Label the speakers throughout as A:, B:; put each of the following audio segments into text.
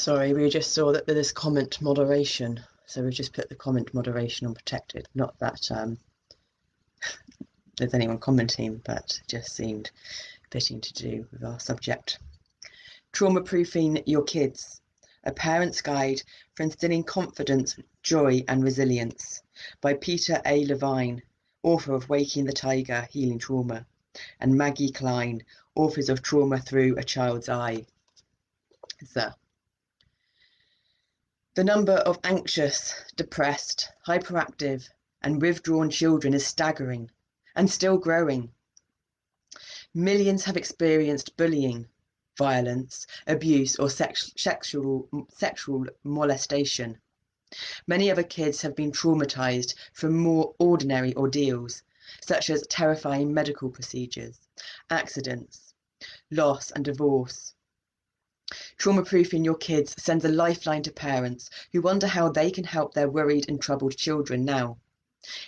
A: Sorry, we just saw that there's comment moderation. So we've just put the comment moderation on protected. Not that there's anyone commenting, but just seemed fitting to do with our subject. Trauma-proofing your kids. A parent's guide for instilling confidence, joy and resilience by Peter A. Levine, author of Waking the Tiger, Healing Trauma, and Maggie Kline, authors of Trauma Through a Child's Eye. The number of anxious, depressed, hyperactive, and withdrawn children is staggering and still growing. Millions have experienced bullying, violence, abuse, or sexual molestation. Many other kids have been traumatized from more ordinary ordeals, such as terrifying medical procedures, accidents, loss, and divorce. Trauma-proofing your kids sends a lifeline to parents who wonder how they can help their worried and troubled children now.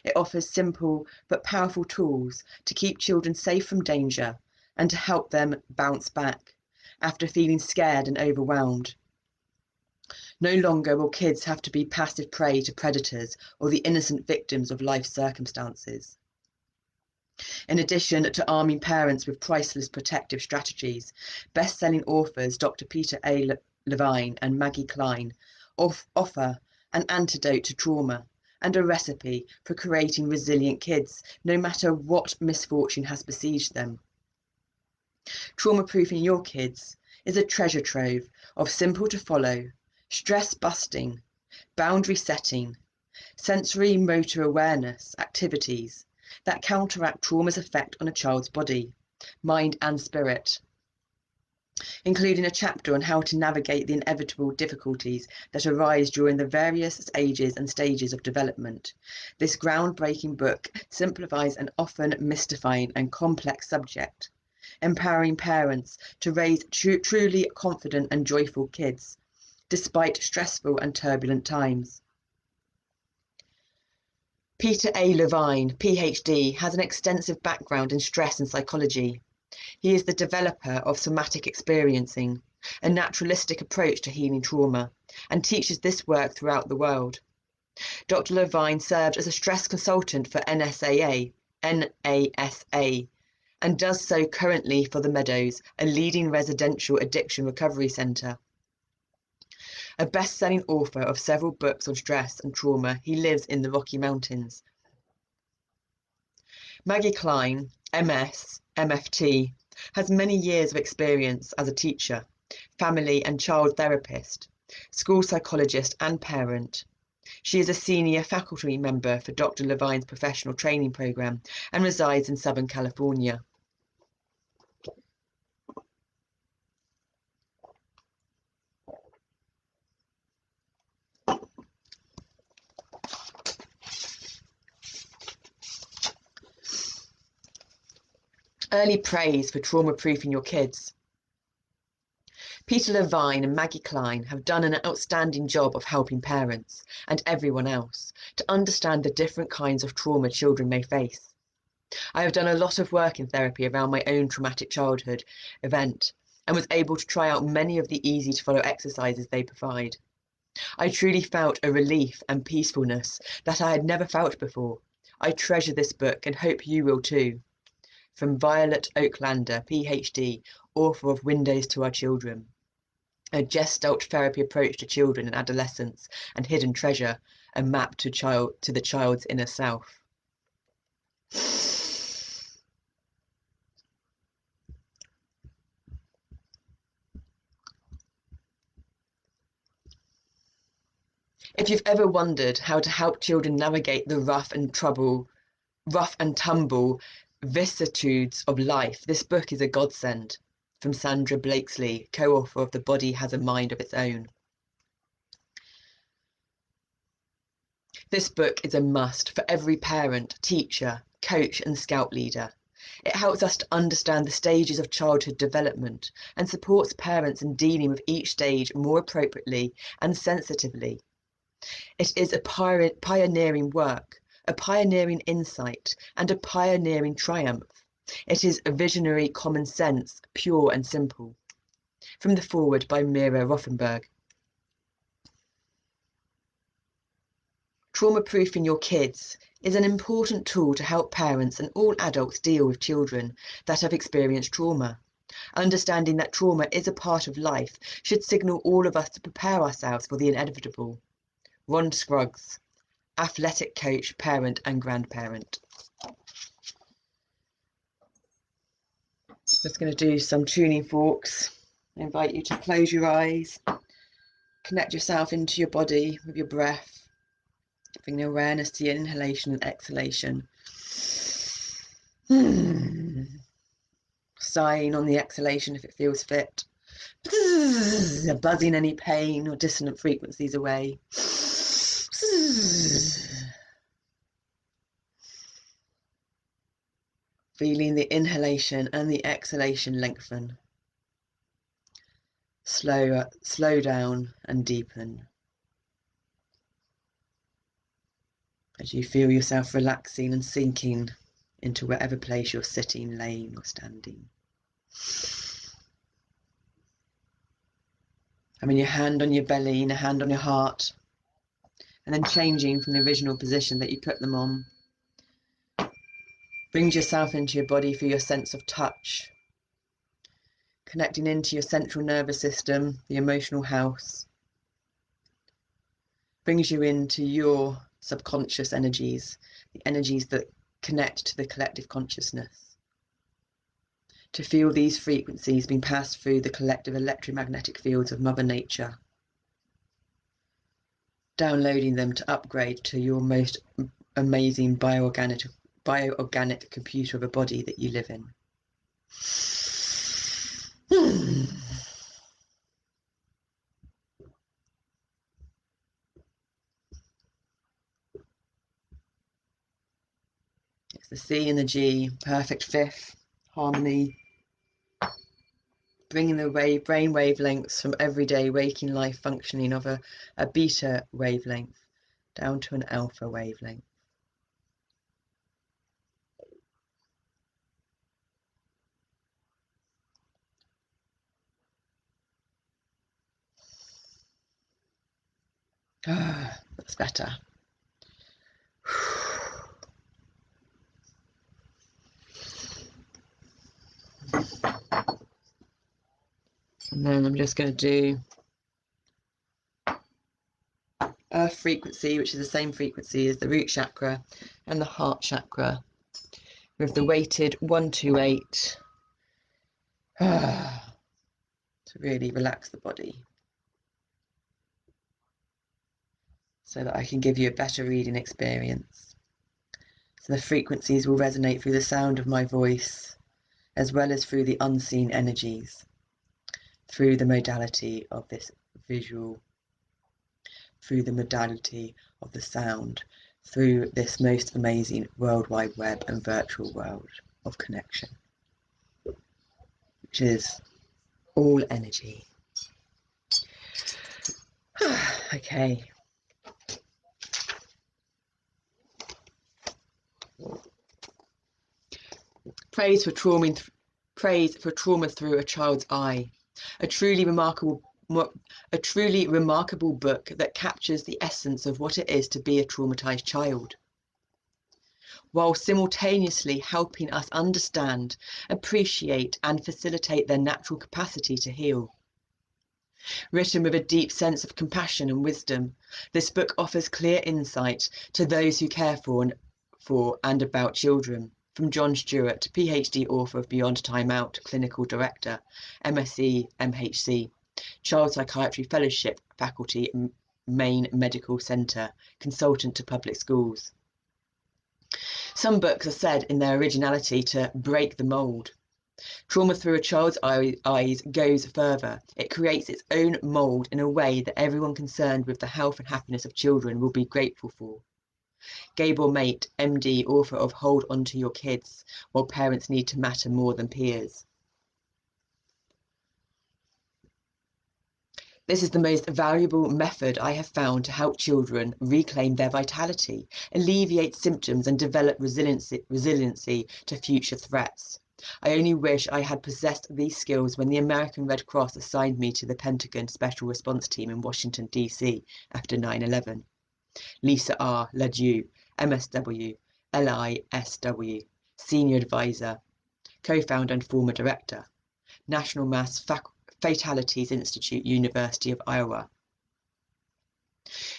A: It offers simple but powerful tools to keep children safe from danger and to help them bounce back after feeling scared and overwhelmed. No longer will kids have to be passive prey to predators or the innocent victims of life circumstances. In addition to arming parents with priceless protective strategies, best-selling authors Dr. Peter A. Levine and Maggie Kline offer an antidote to trauma and a recipe for creating resilient kids, no matter what misfortune has besieged them. Trauma-proofing your kids is a treasure trove of simple-to-follow, stress-busting, boundary-setting, sensory motor awareness activities that counteract trauma's effect on a child's body, mind and spirit, including a chapter on how to navigate the inevitable difficulties that arise during the various ages and stages of development. This groundbreaking book simplifies an often mystifying and complex subject, empowering parents to raise truly confident and joyful kids, despite stressful and turbulent times. Peter A. Levine, PhD, has an extensive background in stress and psychology. He is the developer of somatic experiencing, a naturalistic approach to healing trauma, and teaches this work throughout the world. Dr. Levine served as a stress consultant for NASA, and does so currently for The Meadows, a leading residential addiction recovery centre. A best-selling author of several books on stress and trauma, he lives in the Rocky Mountains. Maggie Kline, MS, MFT, has many years of experience as a teacher, family and child therapist, school psychologist and parent. She is a senior faculty member for Dr. Levine's professional training program and resides in Southern California. Early praise for trauma-proofing your kids. Peter Levine and Maggie Kline have done an outstanding job of helping parents and everyone else to understand the different kinds of trauma children may face. I have done a lot of work in therapy around my own traumatic childhood event and was able to try out many of the easy-to-follow exercises they provide. I truly felt a relief and peacefulness that I had never felt before. I treasure this book and hope you will too. From Violet Oaklander, PhD, author of Windows to Our Children, a Gestalt therapy approach to children and adolescents and hidden treasure, a map to the child's inner self. If you've ever wondered how to help children navigate the rough and tumble vicissitudes of life, this book is a godsend. From Sandra Blakesley, co-author of The Body Has a Mind of Its Own. This book is a must for every parent, teacher, coach and scout leader. It helps us to understand the stages of childhood development and supports parents in dealing with each stage more appropriately and sensitively. It is a pioneering work, a pioneering insight, and a pioneering triumph. It is a visionary common sense, pure and simple. From the foreword by Mira Rothenberg. Trauma-proofing your kids is an important tool to help parents and all adults deal with children that have experienced trauma. Understanding that trauma is a part of life should signal all of us to prepare ourselves for the inevitable. Ron Scruggs, athletic coach, parent and grandparent. Just going to do some tuning forks. I invite you to close your eyes, connect yourself into your body with your breath, bring the awareness to your inhalation and exhalation. Sighing on the exhalation if it feels fit. Buzzing any pain or dissonant frequencies away. Feeling the inhalation and the exhalation lengthen. Slow down and deepen. As you feel yourself relaxing and sinking into whatever place you're sitting, laying or standing. Having your hand on your belly and a hand on your heart, and then changing from the original position that you put them on. Brings yourself into your body for your sense of touch, connecting into your central nervous system, the emotional house. Brings you into your subconscious energies, the energies that connect to the collective consciousness. To feel these frequencies being passed through the collective electromagnetic fields of Mother Nature. Downloading them to upgrade to your most amazing bioorganic computer of a body that you live in. It's the C and the G, perfect fifth, harmony, bringing the brain wavelengths from everyday waking life functioning of a beta wavelength down to an alpha wavelength. Ah, that's better. And then I'm just going to do Earth frequency, which is the same frequency as the root chakra and the heart chakra, with the weighted 128 to really relax the body so that I can give you a better reading experience. So the frequencies will resonate through the sound of my voice as well as through the unseen energies, through the modality of this visual, through the modality of the sound, through this most amazing World Wide Web and virtual world of connection, which is all energy. Okay. Praise for trauma through a child's eye. A truly remarkable book that captures the essence of what it is to be a traumatized child, while simultaneously helping us understand, appreciate, and facilitate their natural capacity to heal. Written with a deep sense of compassion and wisdom, this book offers clear insight to those who care for and about children. From John Stewart, PhD author of Beyond Time Out, Clinical Director, MSc, MHC, Child Psychiatry Fellowship Faculty, Maine Medical Centre, Consultant to Public Schools. Some books are said in their originality to break the mould. Trauma through a child's eyes goes further. It creates its own mould in a way that everyone concerned with the health and happiness of children will be grateful for. Gabor Mate, MD, author of Hold On to Your Kids, While Parents Need to Matter More Than Peers. This is the most valuable method I have found to help children reclaim their vitality, alleviate symptoms and develop resiliency to future threats. I only wish I had possessed these skills when the American Red Cross assigned me to the Pentagon Special Response Team in Washington, D.C. after 9/11. Lisa R. Ladieu, MSW, LISW, Senior Advisor, Co-founder and former Director, National Mass Fatalities Institute, University of Iowa.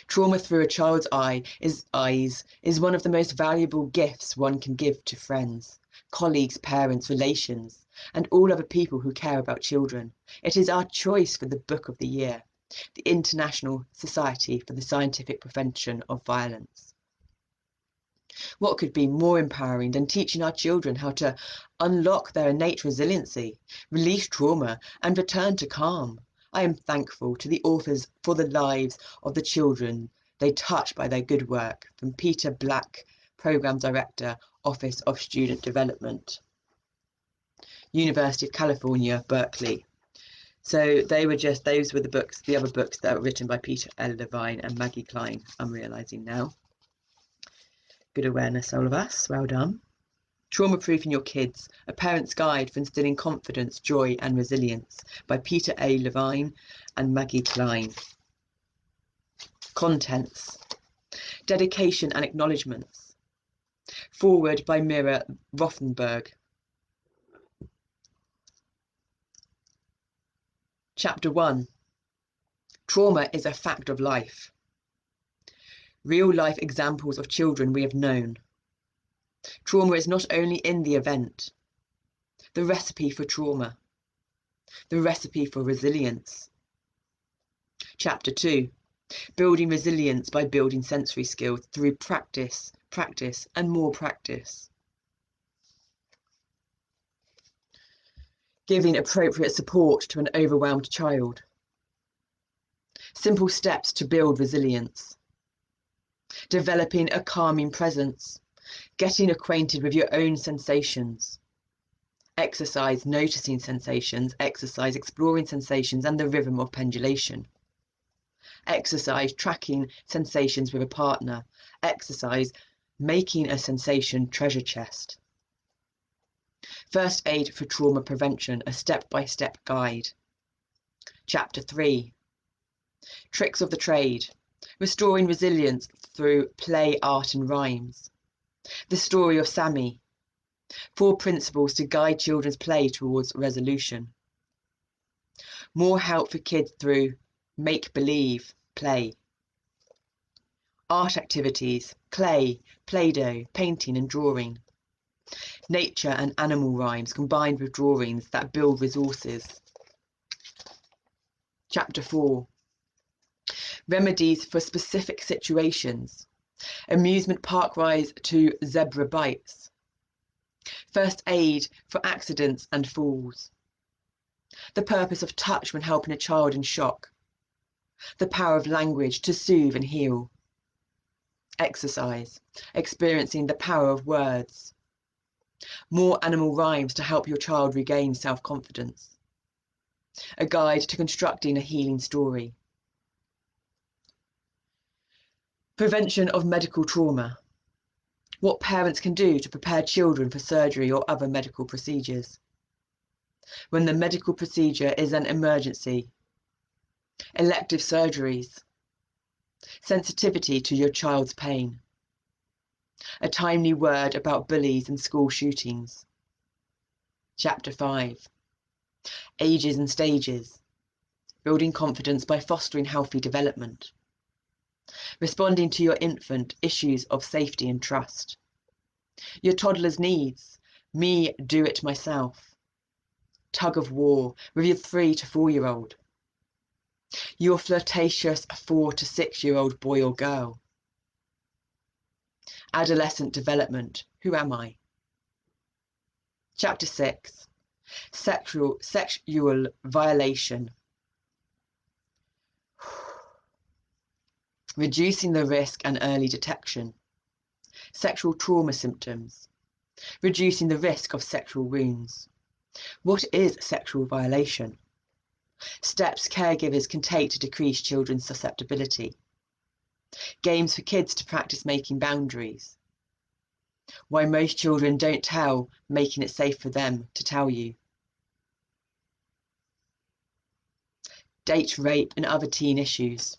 A: Trauma through a child's eyes is one of the most valuable gifts one can give to friends, colleagues, parents, relations, and all other people who care about children. It is our choice for the Book of the Year, the International Society for the Scientific Prevention of Violence. What could be more empowering than teaching our children how to unlock their innate resiliency, release trauma, and return to calm? I am thankful to the authors for the lives of the children they touch by their good work. From Peter Black, Program Director, Office of Student Development, University of California, Berkeley. So those were the other books that were written by Peter L. Levine and Maggie Kline, I'm realising now. Good awareness, all of us, well done. Trauma-Proofing Your Kids, A Parent's Guide for Instilling Confidence, Joy and Resilience by Peter A. Levine and Maggie Kline. Contents. Dedication and Acknowledgements. Foreword by Mira Rothenberg. Chapter 1. Trauma is a fact of life. Real-life examples of children we have known. Trauma is not only in the event, the recipe for trauma, the recipe for resilience. Chapter 2. Building resilience by building sensory skills through practice, and more practice. Giving appropriate support to an overwhelmed child. Simple steps to build resilience. Developing a calming presence. Getting acquainted with your own sensations. Exercise noticing sensations. Exercise exploring sensations and the rhythm of pendulation. Exercise tracking sensations with a partner. Exercise making a sensation treasure chest. First Aid for Trauma Prevention, a step-by-step guide. Chapter 3. Tricks of the Trade. Restoring resilience through play, art and rhymes. The story of Sammy. 4 principles to guide children's play towards resolution. More help for kids through make-believe, play. Art activities, clay, Play-Doh, painting and drawing. Nature and animal rhymes combined with drawings that build resources. Chapter 4. Remedies for specific situations. Amusement park rides to zebra bites. First aid for accidents and falls. The purpose of touch when helping a child in shock. The power of language to soothe and heal. Exercise, experiencing the power of words. More animal rhymes to help your child regain self-confidence. A guide to constructing a healing story. Prevention of medical trauma. What parents can do to prepare children for surgery or other medical procedures. When the medical procedure is an emergency. Elective surgeries. Sensitivity to your child's pain. A timely word about bullies and school shootings. Chapter 5. Ages and stages. Building confidence by fostering healthy development. Responding to your infant issues of safety and trust. Your toddler's needs. Me do it myself. Tug of war with your 3 to 4-year-old. Your flirtatious 4 to 6-year-old boy or girl. Adolescent development. Who am I? Chapter 6. Sexual violation. Reducing the risk and early detection. Sexual trauma symptoms. Reducing the risk of sexual wounds. What is sexual violation? Steps caregivers can take to decrease children's susceptibility. Games for kids to practice making boundaries. Why most children don't tell, making it safe for them to tell you. Date rape and other teen issues.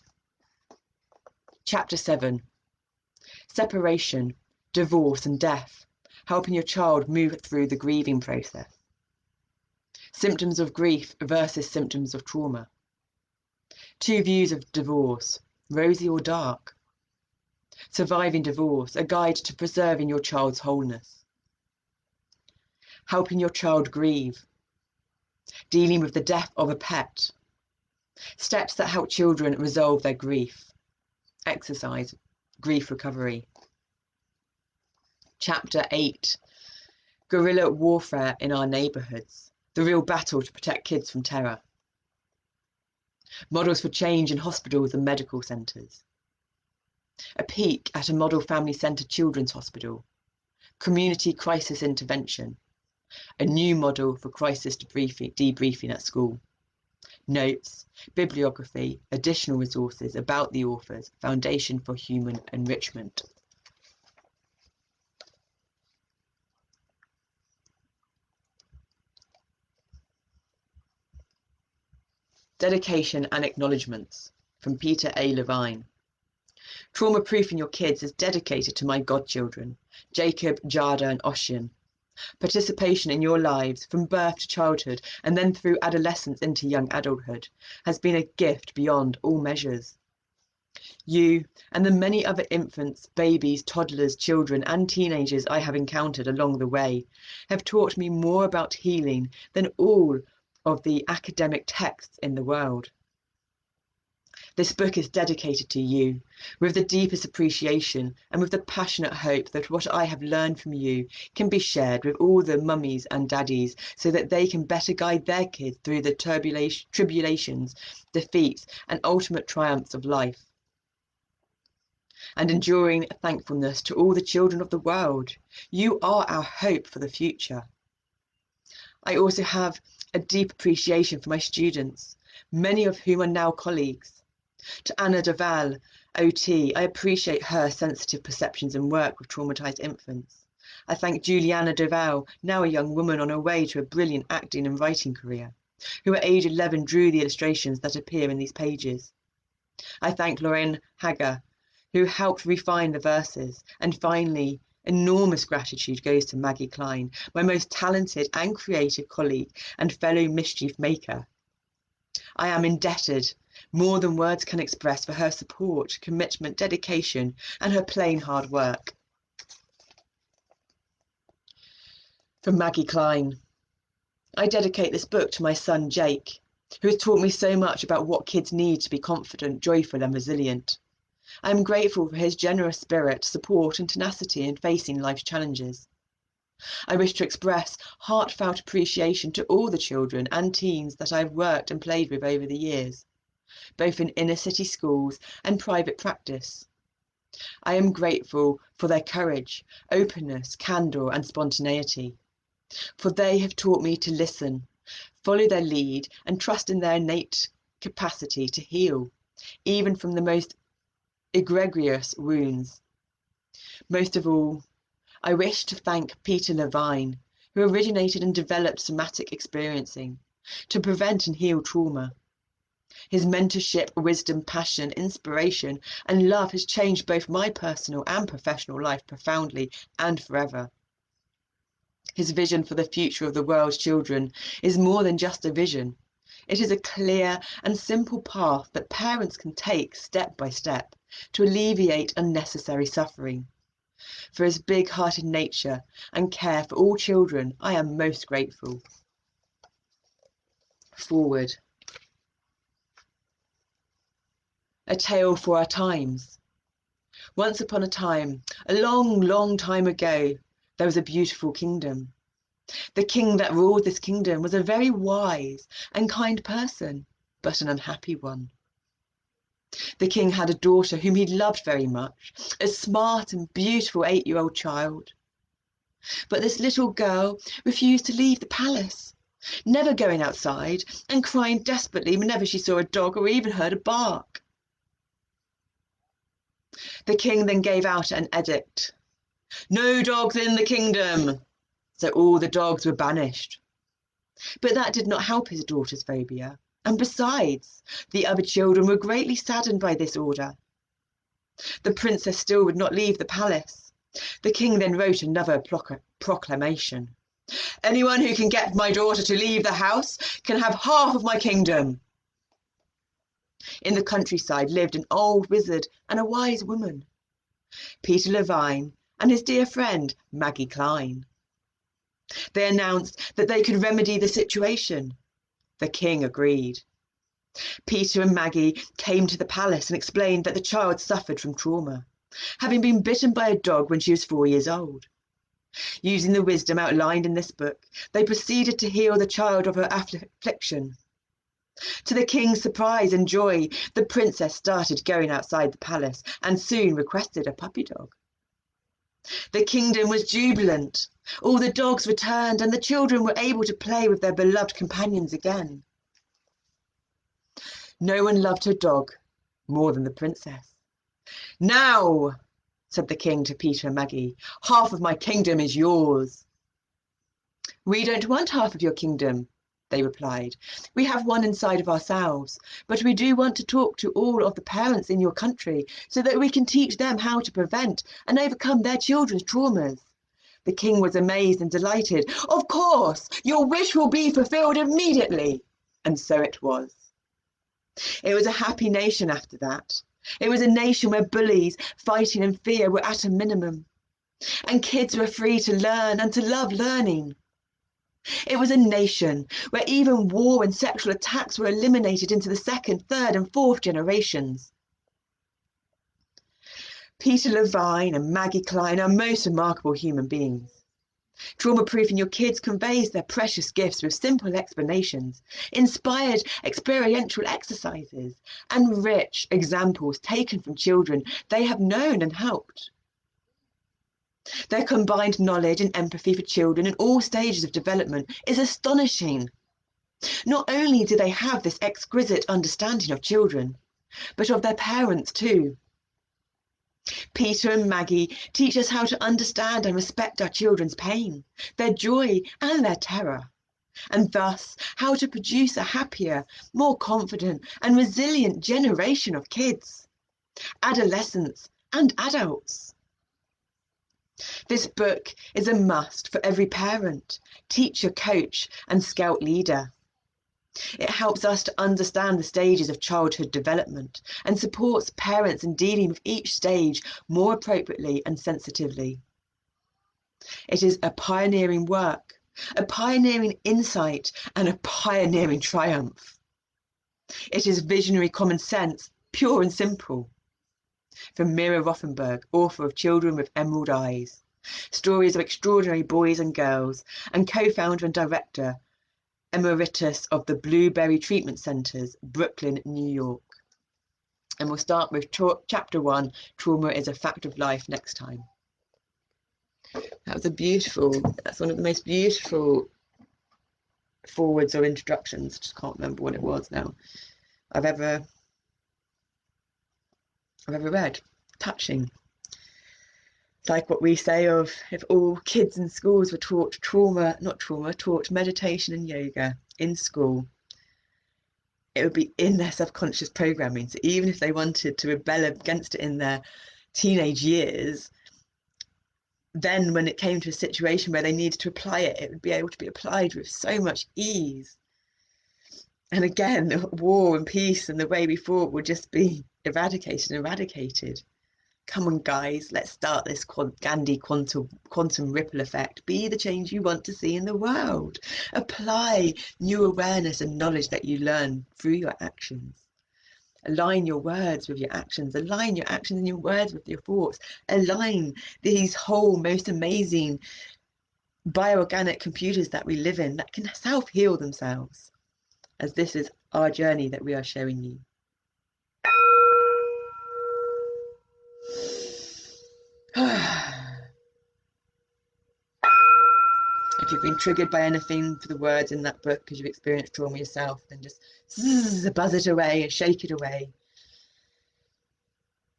A: Chapter 7. Separation, divorce and death, helping your child move through the grieving process. Symptoms of grief versus symptoms of trauma. 2 views of divorce, rosy or dark. Surviving divorce, a guide to preserving your child's wholeness. Helping your child grieve. Dealing with the death of a pet. Steps that help children resolve their grief. Exercise, grief recovery. Chapter 8. Guerrilla warfare in our neighbourhoods. The real battle to protect kids from terror. Models for change in hospitals and medical centres. A peek at a model family-centred children's hospital. Community crisis intervention. A new model for crisis debriefing at school. Notes, bibliography, additional resources about the authors, Foundation for Human Enrichment. Dedication and acknowledgements from Peter A. Levine. Trauma proofing your kids is dedicated to my godchildren, Jacob, Jada and Ossian. Participation in your lives from birth to childhood and then through adolescence into young adulthood has been a gift beyond all measures. You and the many other infants, babies, toddlers, children and teenagers I have encountered along the way have taught me more about healing than all of the academic texts in the world. This book is dedicated to you, with the deepest appreciation and with the passionate hope that what I have learned from you can be shared with all the mummies and daddies so that they can better guide their kids through the tribulations, defeats and ultimate triumphs of life. And enduring thankfulness to all the children of the world. You are our hope for the future. I also have a deep appreciation for my students, many of whom are now colleagues. To Anna Duval, OT, I appreciate her sensitive perceptions and work with traumatized infants. I thank Juliana Duval, now a young woman on her way to a brilliant acting and writing career, who at age 11 drew the illustrations that appear in these pages. I thank Lorraine Hager, who helped refine the verses. And finally, enormous gratitude goes to Maggie Kline, my most talented and creative colleague and fellow mischief maker. I am indebted, more than words can express, for her support, commitment, dedication, and her plain hard work. From Maggie Kline. I dedicate this book to my son Jake, who has taught me so much about what kids need to be confident, joyful, and resilient. I am grateful for his generous spirit, support, and tenacity in facing life's challenges. I wish to express heartfelt appreciation to all the children and teens that I have worked and played with over the years, both in inner city schools and private practice. I am grateful for their courage, openness, candour and spontaneity, for they have taught me to listen, follow their lead and trust in their innate capacity to heal, even from the most egregious wounds. Most of all, I wish to thank Peter Levine, who originated and developed somatic experiencing to prevent and heal trauma. His mentorship, wisdom, passion, inspiration, and love has changed both my personal and professional life profoundly and forever. His vision for the future of the world's children is more than just a vision. It is a clear and simple path that parents can take step by step to alleviate unnecessary suffering. For his big-hearted nature and care for all children, I am most grateful. Forward. A tale for our times. Once upon a time, a long, long time ago, there was a beautiful kingdom. The king that ruled this kingdom was a very wise and kind person, but an unhappy one. The king had a daughter whom he loved very much, a smart and beautiful 8-year-old child. But this little girl refused to leave the palace, never going outside and crying desperately whenever she saw a dog or even heard a bark. The king then gave out an edict. No dogs in the kingdom! So all the dogs were banished. But that did not help his daughter's phobia. And besides, the other children were greatly saddened by this order. The princess still would not leave the palace. The king then wrote another proclamation. Anyone who can get my daughter to leave the house can have half of my kingdom. In the countryside lived an old wizard and a wise woman, Peter Levine and his dear friend Maggie Kline. They announced that they could remedy the situation. The king agreed. Peter and Maggie came to the palace and explained that the child suffered from trauma, having been bitten by a dog when she was 4 years old. Using the wisdom outlined in this book, they proceeded to heal the child of her affliction. To the king's surprise and joy, the princess started going outside the palace and soon requested a puppy dog. The kingdom was jubilant. All the dogs returned and the children were able to play with their beloved companions again. No one loved her dog more than the princess. Now, said the king to Peter and Maggie, half of my kingdom is yours. We don't want half of your kingdom, they replied. We have one inside of ourselves, but we do want to talk to all of the parents in your country so that we can teach them how to prevent and overcome their children's traumas. The king was amazed and delighted. Of course, your wish will be fulfilled immediately. And so it was. It was a happy nation after that. It was a nation where bullies, fighting and fear were at a minimum, and kids were free to learn and to love learning. It was a nation where even war and sexual attacks were eliminated into the second, third and fourth generations. Peter Levine and Maggie Kline are most remarkable human beings. Trauma-proofing your kids conveys their precious gifts with simple explanations, inspired experiential exercises, and rich examples taken from children they have known and helped. Their combined knowledge and empathy for children in all stages of development is astonishing. Not only do they have this exquisite understanding of children, but of their parents too. Peter and Maggie teach us how to understand and respect our children's pain, their joy and their terror, and thus how to produce a happier, more confident and resilient generation of kids, adolescents and adults. This book is a must for every parent, teacher, coach and scout leader. It helps us to understand the stages of childhood development and supports parents in dealing with each stage more appropriately and sensitively. It is a pioneering work, a pioneering insight, and a pioneering triumph. It is visionary common sense, pure and simple. From Mira Rothenberg, author of Children with Emerald Eyes, Stories of Extraordinary Boys and Girls, and co-founder and director Emeritus of the Blueberry Treatment Centers, Brooklyn, New York. And we'll start with chapter 1, Trauma is a Fact of Life, next time. That's one of the most beautiful forwards or introductions, just can't remember what it was now, I've ever read. Touching. It's like what we say of if all kids in schools were taught taught meditation and yoga in school, it would be in their subconscious programming. So even if they wanted to rebel against it in their teenage years, then when it came to a situation where they needed to apply it, it would be able to be applied with so much ease. And again, war and peace and the way we fought would just be eradicated. Come on, guys, let's start this Gandhi quantum ripple effect. Be the change you want to see in the world. Apply new awareness and knowledge that you learn through your actions. Align your words with your actions. Align your actions and your words with your thoughts. Align these whole most amazing bioorganic computers that we live in that can self-heal themselves, as this is our journey that we are showing you. If you've been triggered by anything for the words in that book because you've experienced trauma yourself, then just buzz it away and shake it away.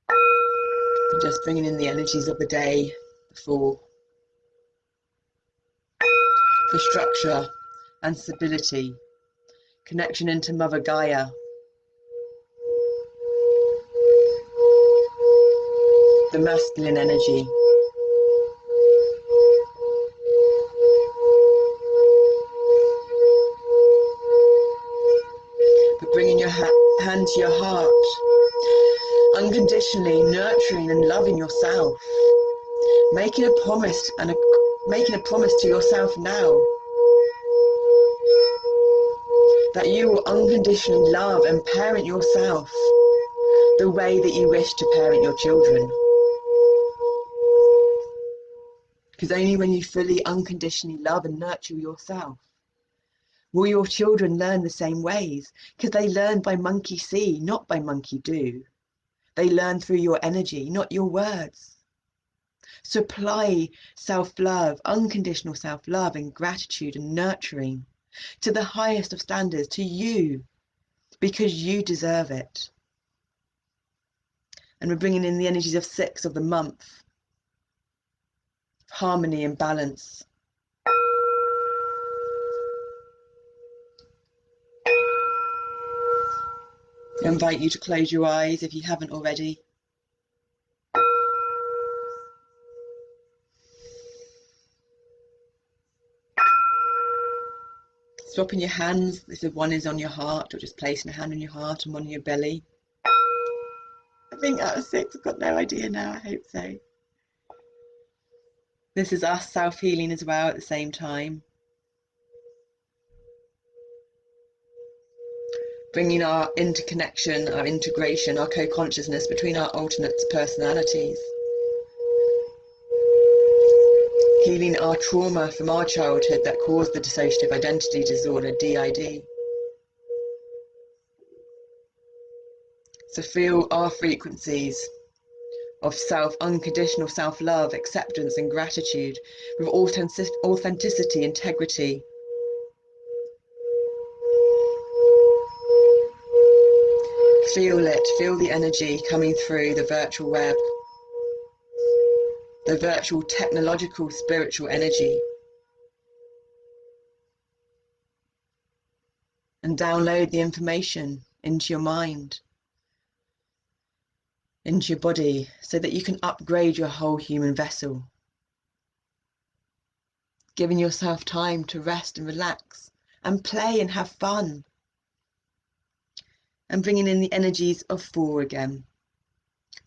A: And just bringing in the energies of the day before, for structure and stability, connection into Mother Gaia. the masculine energy. But bringing your hand to your heart, unconditionally nurturing and loving yourself, making a promise to yourself now that you will unconditionally love and parent yourself the way that you wish to parent your children. Because only when you fully unconditionally love and nurture yourself will your children learn the same ways, because they learn by monkey see, not by monkey do. They learn through your energy, not your words. So apply self-love, unconditional self-love and gratitude and nurturing to the highest of standards, to you, because you deserve it. And we're bringing in the energies of 6 of the month, harmony and balance. I invite you to close your eyes if you haven't already. Swapping your hands, if one is on your heart, or just placing a hand on your heart and one on your belly. I think out of 6, I've got no idea now, I hope so. This is us self-healing as well at the same time. Bringing our interconnection, our integration, our co-consciousness between our alternate personalities. Healing our trauma from our childhood that caused the dissociative identity disorder, DID. So feel our frequencies of unconditional self-love, acceptance and gratitude with authenticity, integrity. Feel it, feel the energy coming through the virtual web, the virtual technological spiritual energy. And download the information into your mind, into your body, so that you can upgrade your whole human vessel. Giving yourself time to rest and relax and play and have fun. And bringing in the energies of 4 again.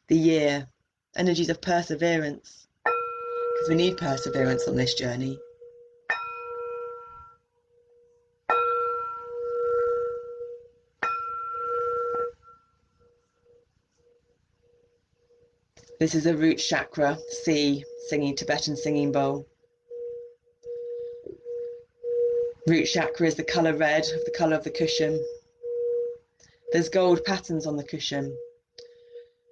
A: The year, energies of perseverance, because we need perseverance on this journey. This is a root chakra, C, singing Tibetan singing bowl. Root chakra is the colour red, of the colour of the cushion. There's gold patterns on the cushion.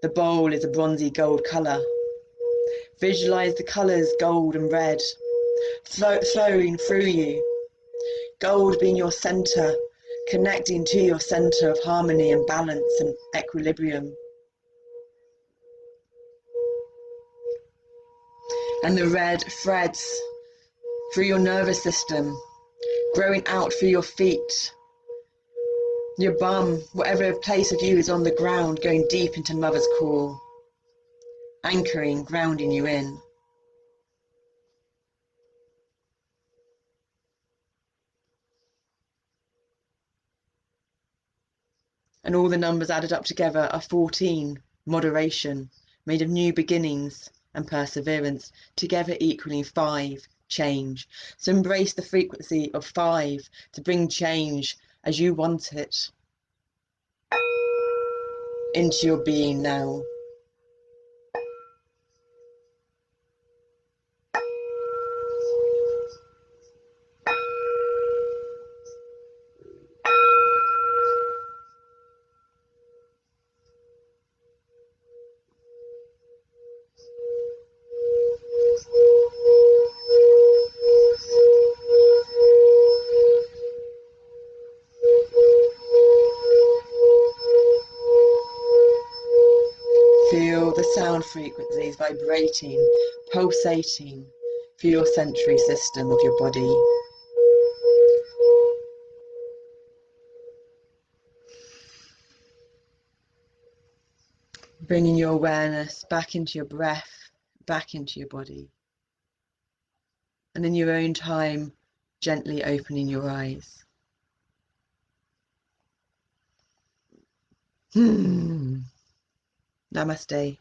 A: The bowl is a bronzy gold colour. Visualise the colours gold and red flowing through you. Gold being your centre, connecting to your centre of harmony and balance and equilibrium. And the red threads through your nervous system, growing out through your feet, your bum, whatever place of you is on the ground, going deep into mother's core, anchoring, grounding you in. And all the numbers added up together are 14, moderation, made of new beginnings and perseverance, together equaling 5, change. So embrace the frequency of 5 to bring change as you want it into your being now. Feel the sound frequencies vibrating, pulsating through your sensory system of your body. Bringing your awareness back into your breath, back into your body. And in your own time, gently opening your eyes. Namaste.